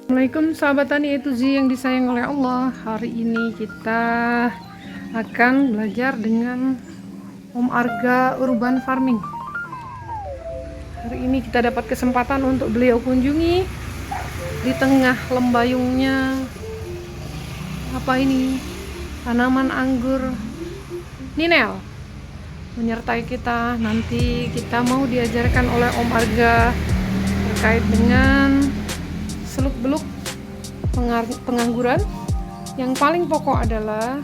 Assalamualaikum sahabat tani A to Z yang disayang oleh Allah. Hari ini kita akan belajar dengan Om Arga Urban Farming. Hari ini kita dapat kesempatan untuk beliau kunjungi di tengah lembayungnya tanaman anggur ninel menyertai kita. Nanti kita mau diajarkan oleh Om Arga terkait dengan seluk-beluk pengangguran. Yang paling pokok adalah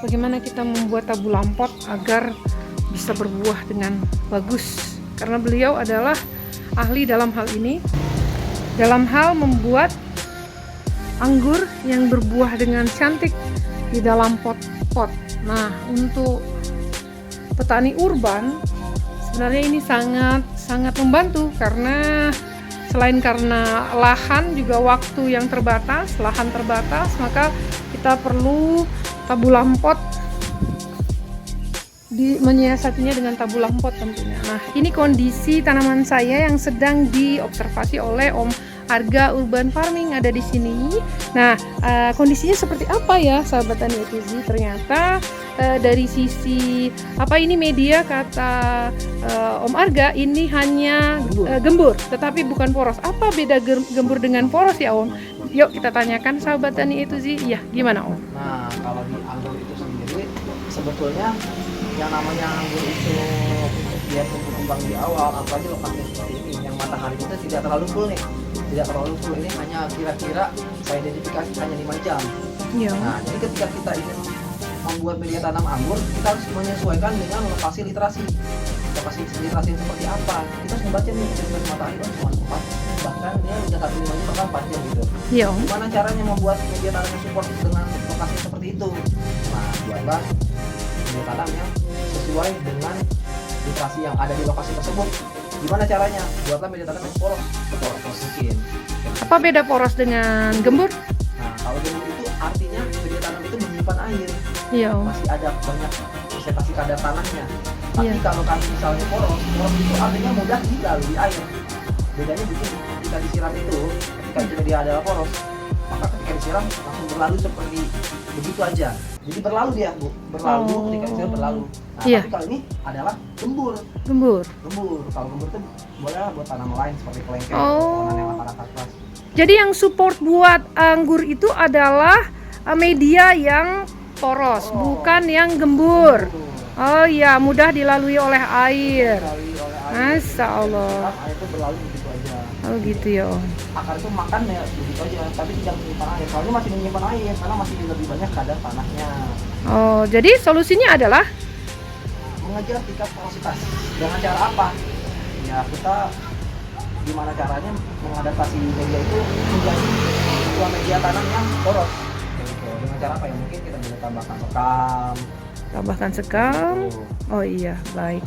bagaimana kita membuat tabulam pot agar bisa berbuah dengan bagus, karena beliau adalah ahli dalam hal ini, dalam hal membuat anggur yang berbuah dengan cantik di dalam pot-pot. Nah, untuk petani urban sebenarnya ini sangat membantu, karena selain karena lahan juga waktu yang terbatas, lahan terbatas, maka kita perlu tabulam pot, menyiasatinya dengan tabulam pot tentunya. Nah, ini kondisi tanaman saya yang sedang diobservasi oleh Om Arga Urban Farming ada di sini. Nah, kondisinya seperti apa ya sahabat tani A to Z? Ternyata dari sisi media kata Om Arga ini hanya gembur, tetapi bukan poros. Apa beda gembur dengan poros ya Om? Yuk kita tanyakan sahabat tani A to Z. Iya, gimana Om? Nah, kalau di anggur itu sendiri sebetulnya yang namanya anggur itu untuk dia tumbuh kembang di awal, apalagi lokasi seperti ini yang matahari kita tidak terlalu full nih, tidak terlalu full, ini hanya kira-kira saya identifikasi hanya 5 jam. Ya. Nah, jadi ketika kita ingin membuat media tanam anggur, kita harus menyesuaikan dengan lokasi literasi. Lokasi literasi seperti apa? Kita harus membaca nih dengan matahari cuma 4, bahkan dia udah 1,5 jam bahkan 4 jam gitu. Iya. Gimana caranya membuat media tanam yang support dengan lokasi seperti itu? Nah, buatlah media tanam yang sesuai dengan literasi yang ada di lokasi tersebut. Gimana caranya? Buatlah media tanam yang poros mungkin. Apa beda poros dengan gembur? Nah, kalau gembur itu artinya media tanam itu menyimpan air. Iya Om. Masih ada banyak presentasi kadar tanahnya. Tapi Iya. kalau kan misalnya poros itu artinya mudah dilalui air. Bedanya begini, ketika disiram itu, ketika itu dia adalah poros, maka ketika disiram langsung berlalu seperti begitu aja. Jadi berlalu dia, Bu. Berlalu ketika disiram berlalu. Nah, Iya. tapi kalau ini adalah gembur. Gembur. Kalau gembur itu boleh buat tanaman lain seperti kelengkeng, Oh. yang masyarakat kelas. Jadi yang support buat anggur itu adalah media yang poros, bukan yang gembur. Oh iya, mudah dilalui oleh air. Masya Allah. Air itu berlalu begitu aja. Oh gitu ya Om. Akar itu makan ya begitu aja, tapi tidak menyimpan air. Soalnya masih menyimpan air karena masih lebih banyak kadar tanahnya. Oh, jadi solusinya adalah Mengejar tingkat porositas. Dengan cara apa? Ya kita gimana caranya mengadaptasi media itu menjadi sebuah media tanam yang poros. Gitu. Dengan cara apa ya? Mungkin kita bisa tambahkan tambahkan sekam. Oh iya, baik.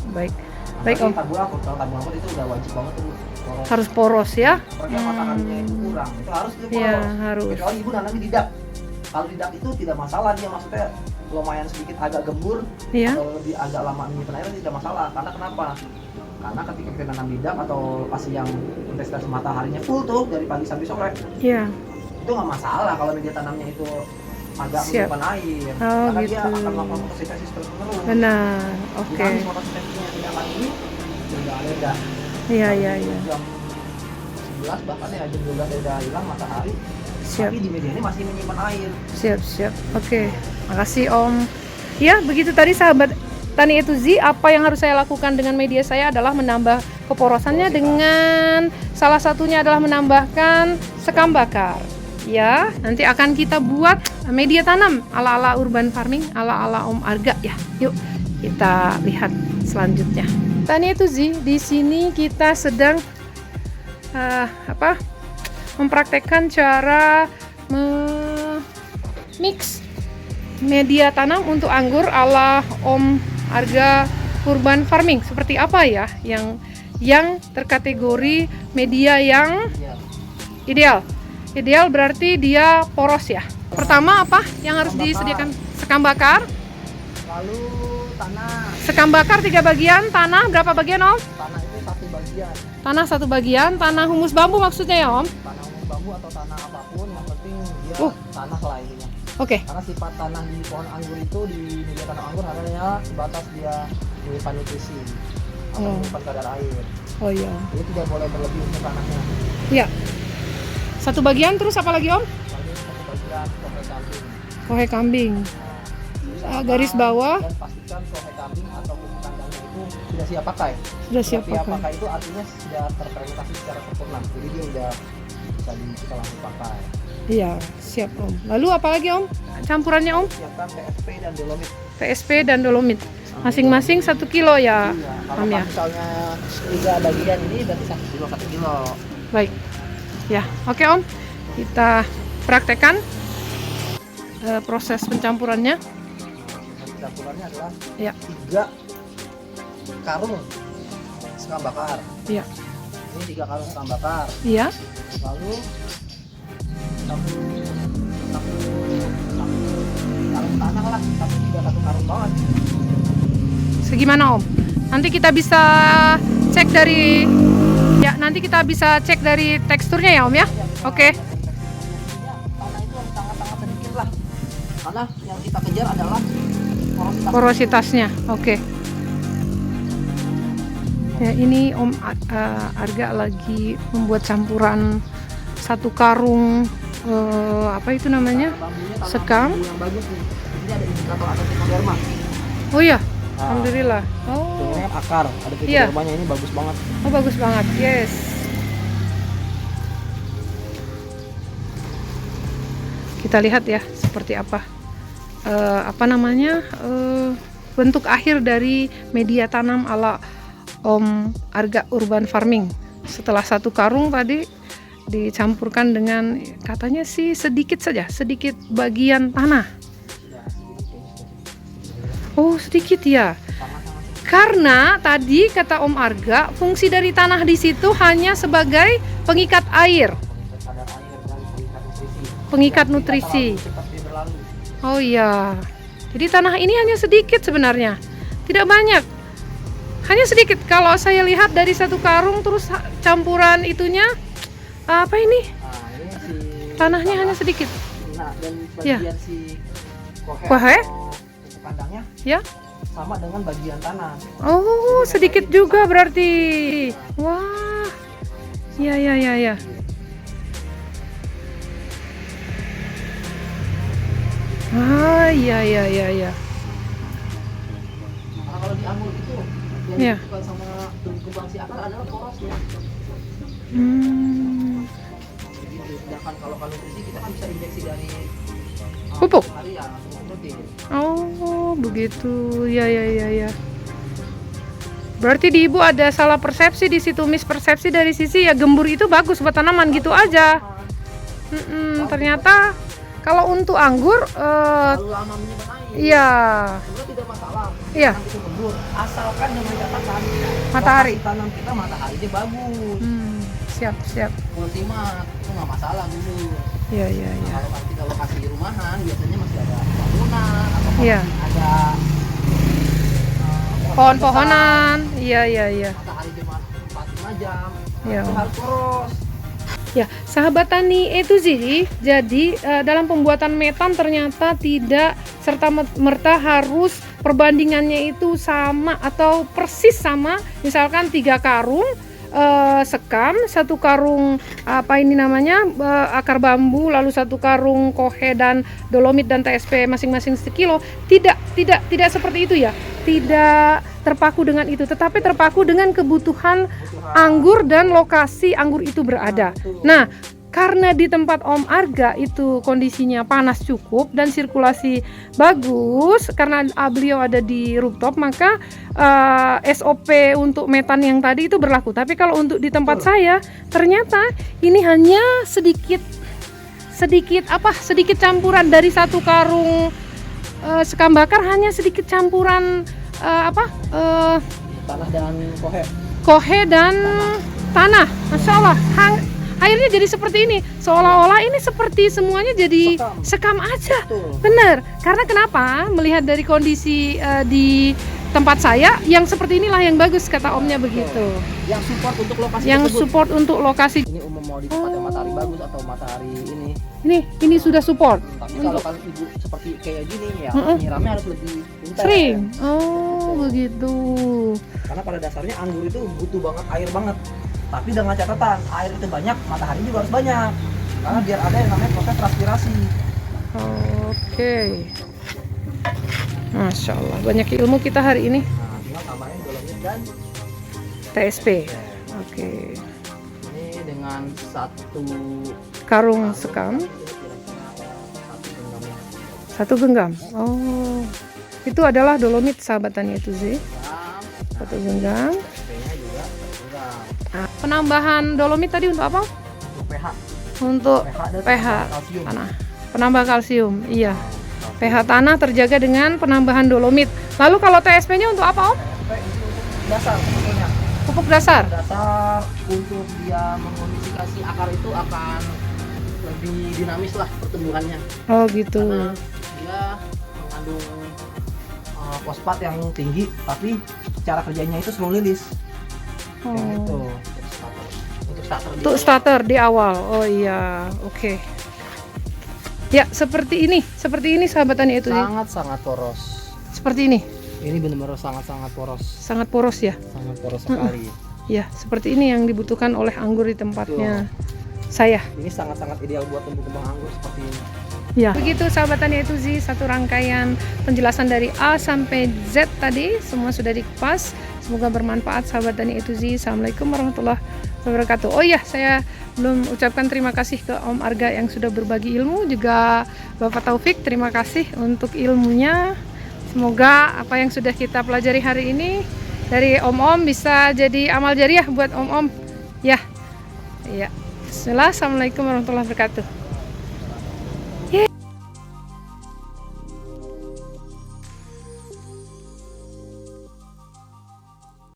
Baik Om. Tabung itu udah wajib banget tuh poros. Harus poros ya. Karena mataharinya itu kurang, itu harus dia poros. Iya, harus. Kecuali ibu nanam didak. Kalau didak itu tidak masalah, dia maksudnya lumayan sedikit agak gembur, Iya. atau lebih agak lama menyimpan air tidak masalah. Karena kenapa? Karena ketika kita nanam didak atau lokasi yang intensitas mataharinya full tuh dari pagi sampai sore, Iya. itu nggak masalah kalau media tanamnya itu agak Siap. menyimpan air. Oh, Karena gitu. dia akan melakukan fotosintesis terus-menerus. Benar. Oke. Dinamis fotosintesisnya, sedangkan ini udah ada. Iya. Jam 11 bahkan ya jam 12 udah hilang matahari. Siap. Tapi di media ini masih menyimpan air. Siap. Oke. Makasih Om. Ya, begitu tadi sahabat Tani A to Z, apa yang harus saya lakukan dengan media saya adalah menambah keporosannya dengan salah satunya adalah menambahkan sekam bakar. Ya, nanti akan kita buat media tanam ala-ala urban farming, ala-ala Om Arga ya. Yuk, kita lihat selanjutnya. Tani A to Z, di sini kita sedang mempraktekkan cara mix media tanam untuk anggur ala Om Arga Urban Farming. Seperti apa ya yang terkategori media yang ideal? Ideal berarti dia poros ya. Pertama apa yang harus disediakan? Sekam bakar. Lalu tanah. Sekam bakar 3 bagian, tanah berapa bagian Om? Tanah itu 1 bagian. Tanah 1 bagian, tanah humus bambu maksudnya ya Om? Tanah humus bambu atau tanah apapun, yang penting dia tanah lah intinya. Oke. Karena sifat tanah di pohon anggur itu, di media tanam anggur hanya sebatas dia menyimpan nutrisi atau menyimpan kadar air. Oh iya. Jadi tidak boleh berlebih untuk tanahnya. Iya. Satu bagian terus apa lagi Om? Lalu satu bagian kohe kambing. Kohe kambing. Garis bawah. Dan pastikan kohe kambing atau pupuk kandangnya itu sudah siap pakai. Sudah siap pakai itu artinya sudah terfermentasi secara sempurna. Jadi dia udah bisa langsung pakai. Iya, siap Om. Lalu apa lagi Om? Campurannya Om? Siapkan TSP dan dolomit. TSP dan dolomit. Masing-masing 1 kilo ya. Iya, Om ya. misalnya 3 bagian ini berarti 1 kilo. Baik. Ya, oke Om. Kita praktekkan proses pencampurannya. Campurannya adalah Ya. 3 karung sekam bakar. Iya. Ini 3 karung sekam bakar. Iya. Lalu satu karung tanah lah, tapi tidak 1 karung banget. Segimana Om? Nanti kita bisa cek dari teksturnya ya Om ya. Oke. Tanah itu sangat-sangat sedikit lah. Karena yang kita kejar adalah Porositasnya. Oke. Ya, ini Om Arga lagi membuat campuran 1 karung apa itu namanya? Sekam. Yang bagus nih. Ini ada indikator atau trichoderma. Oh iya. Alhamdulillah. Oh. Ini akar, ada trichodermanya, ini bagus banget. Oh, bagus banget. Yes. Kita lihat ya seperti apa bentuk akhir dari media tanam ala Om Arga Urban Farming. Setelah 1 karung tadi dicampurkan dengan katanya sih sedikit bagian tanah. Oh, sedikit ya. Karena tadi kata Om Arga, fungsi dari tanah di situ hanya sebagai pengikat air. Pengikat nutrisi. Oh iya. Jadi tanah ini hanya sedikit sebenarnya. Tidak banyak. Hanya sedikit. Kalau saya lihat dari 1 karung terus campuran itunya apa ini? Tanahnya hanya sedikit. Nah, dan bagian si kohe kandangnya ya sama dengan bagian tanah. Oh, sedikit juga berarti. Wah. Ya. Ah, iya. Nah, kalau di anggur itu yang dibuat sama kembang si akar adalah porosnya. Sedangkan kalau nutrisi kita kan bisa injeksi dari pupuk. Hari ya, rutin. Oh, begitu. Ya. Berarti di Ibu ada salah persepsi di situ, mispersepsi dari sisi ya gembur itu bagus buat tanaman gitu aja. Ternyata kalau untuk anggur terlalu lama menyimpan air. Iya. Itu tidak masalah. Iya. Itu gembur, asalkan dengan catatan Matahari. tanam kita mataharinya bagus. Siap. Ultimat itu nggak masalah dulu. Iya. Kalau nanti kalau kasih rumahan biasanya masih ada bangunan atau Iya. ada Pohon-pohonan. Iya. matahari cuma 4-5 jam. Iya. Itu harus poros. Ya, sahabat tani E2Z, jadi dalam pembuatan metan ternyata tidak serta-merta harus perbandingannya itu sama atau persis sama. Misalkan 3 karung sekam, 1 karung akar bambu, lalu 1 karung kohe dan dolomit dan TSP masing-masing 1 kilo. Tidak seperti itu ya. Tidak terpaku dengan itu, tetapi terpaku dengan kebutuhan anggur dan lokasi anggur itu berada. Nah, karena di tempat Om Arga itu kondisinya panas cukup dan sirkulasi bagus, karena beliau ada di rooftop, maka SOP untuk metan yang tadi itu berlaku. Tapi kalau untuk di tempat saya, ternyata ini hanya sedikit campuran dari 1 karung sekam bakar, hanya sedikit campuran Tanah dan kohe dan tanah. Masya Allah, airnya jadi seperti ini, seolah-olah ini seperti semuanya jadi sekam aja. Bener, karena kenapa? Melihat dari kondisi di tempat saya, yang seperti inilah yang bagus, kata Omnya begitu. Yang support untuk lokasi Yang support untuk lokasi. Ini mau di tempat yang matahari bagus atau matahari ini. Ini sudah support. Tapi kalau kan ibu seperti kayak gini ya, nyiramnya harus lebih intens. Sering. Oh, begitu. Karena pada dasarnya anggur itu butuh banget air banget. Tapi dengan catatan, air itu banyak, matahari juga harus banyak. Karena biar ada yang namanya proses transpirasi. Oke. Masya Allah, banyak ilmu kita hari ini. Nah, tinggal tambahin dolomit dan TSP. Oke. ini dengan satu Karung sekam, satu genggam 1 genggam. Oh, itu adalah dolomit sahabat Tani itu sih. genggam. 1 genggam. TSP-nya juga 1 genggam. Nah, penambahan dolomit tadi untuk apa? Untuk pH. Untuk dan pH kalsium. tanah. Penambah kalsium. Iya. pH tanah terjaga dengan penambahan dolomit. Lalu kalau TSP-nya untuk apa, Om? TSP itu untuk dasar sebetulnya. Pupuk dasar. Dasar untuk dia memodifikasi akar itu akan lebih dinamis lah pertumbuhannya. Oh, gitu. Karena dia mengandung fosfat yang tinggi, tapi cara kerjanya itu slow release. Yang itu Oh. untuk starter. Untuk starter di awal. Oh iya, oke. Ya, seperti ini sahabat Tani itu sih. Sangat poros. Seperti ini. Ini benar-benar sangat poros. Sangat poros ya. Sangat poros sekali. Ya, seperti ini yang dibutuhkan oleh anggur di tempatnya saya. Ini sangat ideal buat tumbuh kembang anggur seperti ini. Ya. Begitu sahabat Tani itu sih satu rangkaian penjelasan dari A sampai Z tadi, semua sudah dikupas. Semoga bermanfaat sahabat Tani itu sih. Assalamualaikum warahmatullahi wabarakatuh. Oh iya, saya belum ucapkan terima kasih ke Om Arga yang sudah berbagi ilmu, juga Bapak Taufik, terima kasih untuk ilmunya. Semoga apa yang sudah kita pelajari hari ini dari Om-Om bisa jadi amal jariah buat Om-Om. Ya. Iya. Bismillah. Assalamualaikum warahmatullahi wabarakatuh.